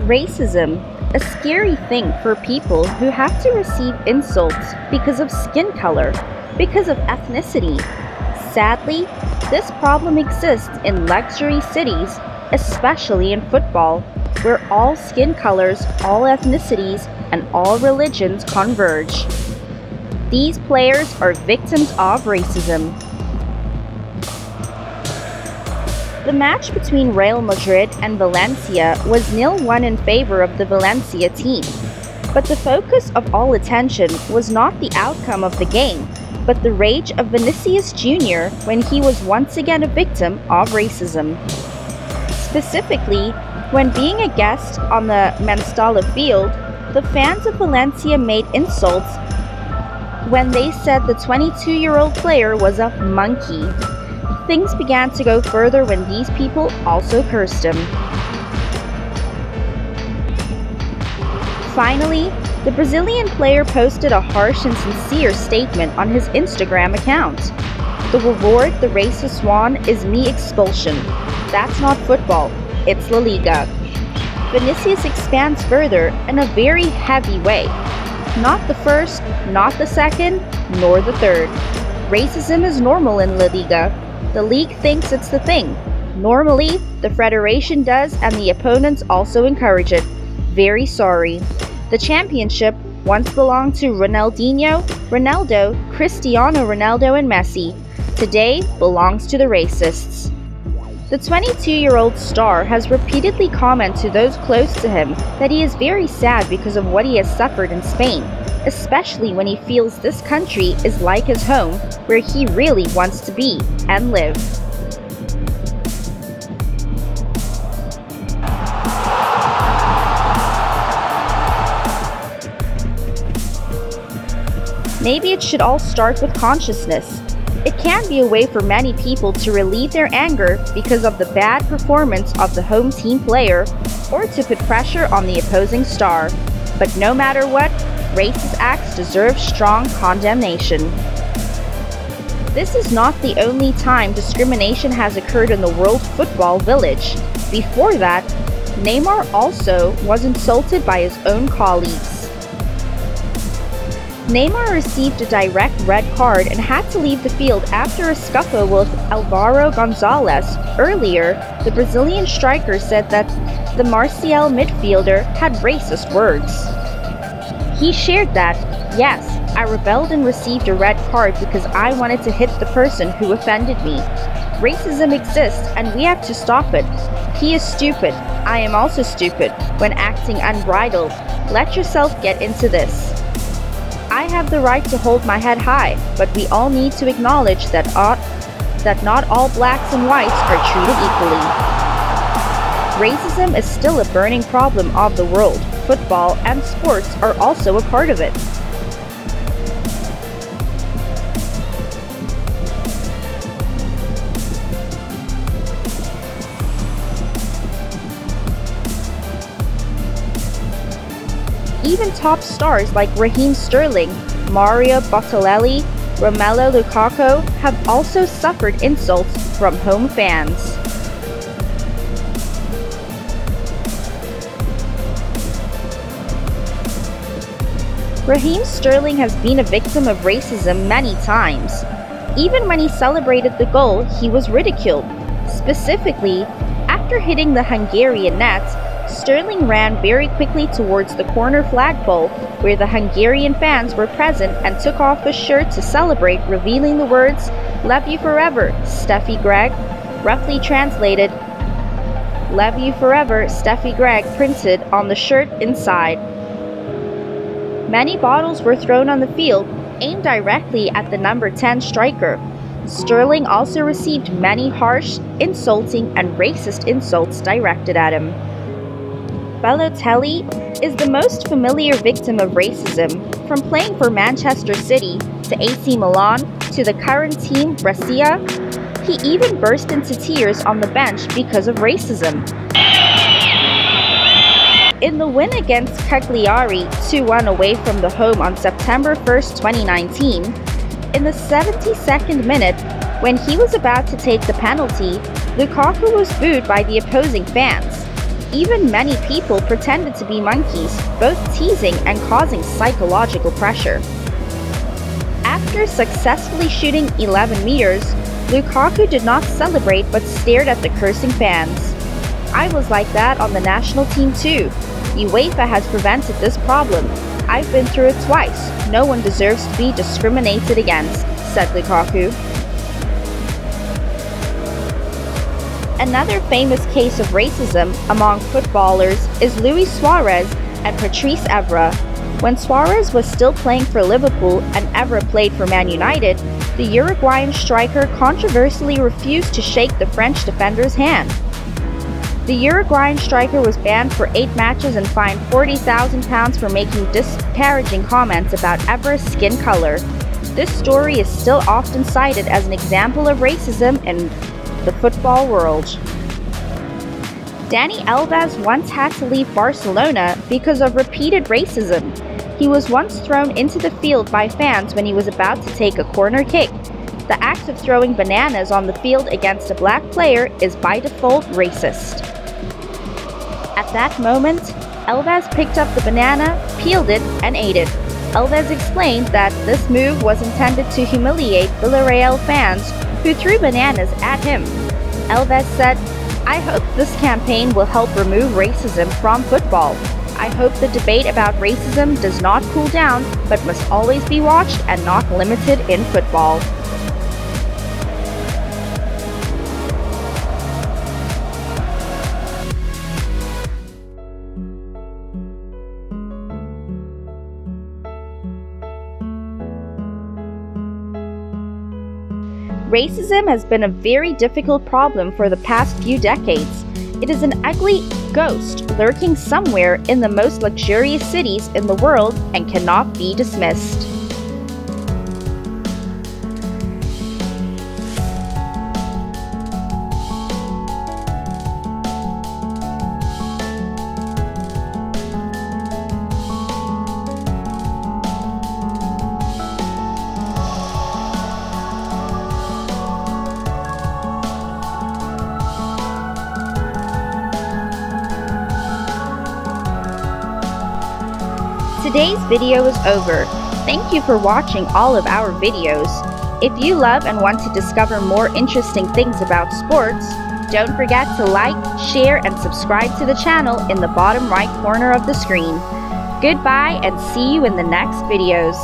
Racism, a scary thing for people who have to receive insults because of skin color, because of ethnicity. Sadly, this problem exists in luxury cities, especially in football, where all skin colors, all ethnicities, and all religions converge. These players are victims of racism. The match between Real Madrid and Valencia was 0-1 in favor of the Valencia team. But the focus of all attention was not the outcome of the game, but the rage of Vinicius Junior when he was once again a victim of racism. Specifically, when being a guest on the Mestalla field, the fans of Valencia made insults when they said the 22-year-old player was a monkey. Things began to go further when these people also cursed him. Finally, the Brazilian player posted a harsh and sincere statement on his Instagram account. The reward the racist want is me expulsion. That's not football, it's La Liga. Vinicius expands further in a very heavy way. Not the first, not the second, nor the third. Racism is normal in La Liga. The league thinks it's the thing. Normally, the federation does and the opponents also encourage it. Very sorry. The championship once belonged to Ronaldinho, Ronaldo, Cristiano Ronaldo and Messi. Today belongs to the racists. The 22-year-old star has repeatedly commented to those close to him that he is very sad because of what he has suffered in Spain, especially when he feels this country is like his home where he really wants to be and live. Maybe it should all start with consciousness. It can be a way for many people to relieve their anger because of the bad performance of the home team player or to put pressure on the opposing star. But no matter what, racist acts deserve strong condemnation. This is not the only time discrimination has occurred in the world football village. Before that, Neymar also was insulted by his own colleagues. Neymar received a direct red card and had to leave the field after a scuffle with Álvaro González. Earlier, the Brazilian striker said that the Marseille midfielder had racist words. He shared that, "Yes, I rebelled and received a red card because I wanted to hit the person who offended me. Racism exists and we have to stop it. He is stupid. I am also stupid when acting unbridled. Let yourself get into this. I have the right to hold my head high, but we all need to acknowledge that not all blacks and whites are treated equally." Racism is still a burning problem of the world. Football and sports are also a part of it. Even top stars like Raheem Sterling, Mario Balotelli, Romelu Lukaku have also suffered insults from home fans. Raheem Sterling has been a victim of racism many times. Even when he celebrated the goal, he was ridiculed. Specifically, after hitting the Hungarian net, Sterling ran very quickly towards the corner flagpole where the Hungarian fans were present and took off his shirt to celebrate, revealing the words, "Love you forever, Steffi Greg," roughly translated, "Love you forever, Steffi Greg," printed on the shirt inside. Many bottles were thrown on the field, aimed directly at the number 10 striker. Sterling also received many harsh, insulting, and racist insults directed at him. Balotelli is the most familiar victim of racism, from playing for Manchester City to AC Milan to the current team Brescia. He even burst into tears on the bench because of racism. In the win against Cagliari 2-1 away from the home on September 1st, 2019, in the 72nd minute, when he was about to take the penalty, Lukaku was booed by the opposing fans. even many people pretended to be monkeys, both teasing and causing psychological pressure. After successfully shooting 11 meters, Lukaku did not celebrate but stared at the cursing fans. "I was like that on the national team too. UEFA has prevented this problem. I've been through it twice. No one deserves to be discriminated against," said Lukaku. Another famous case of racism among footballers is Luis Suarez and Patrice Evra. When Suarez was still playing for Liverpool and Evra played for Man United, the Uruguayan striker controversially refused to shake the French defender's hand. The Uruguayan striker was banned for 8 matches and fined £40,000 for making disparaging comments about Evra's skin color. This story is still often cited as an example of racism in the football world. Dani Alves once had to leave Barcelona because of repeated racism. He was once thrown into the field by fans when he was about to take a corner kick. The act of throwing bananas on the field against a black player is by default racist. At that moment, Alves picked up the banana, peeled it, and ate it. Alves explained that this move was intended to humiliate Villarreal fans who threw bananas at him. Alves said, "I hope this campaign will help remove racism from football. I hope the debate about racism does not cool down, but must always be watched and not limited in football." Racism has been a very difficult problem for the past few decades. It is an ugly ghost lurking somewhere in the most luxurious cities in the world and cannot be dismissed. Today's video is over. Thank you for watching all of our videos. If you love and want to discover more interesting things about sports, don't forget to like, share, and subscribe to the channel in the bottom right corner of the screen. Goodbye and see you in the next videos.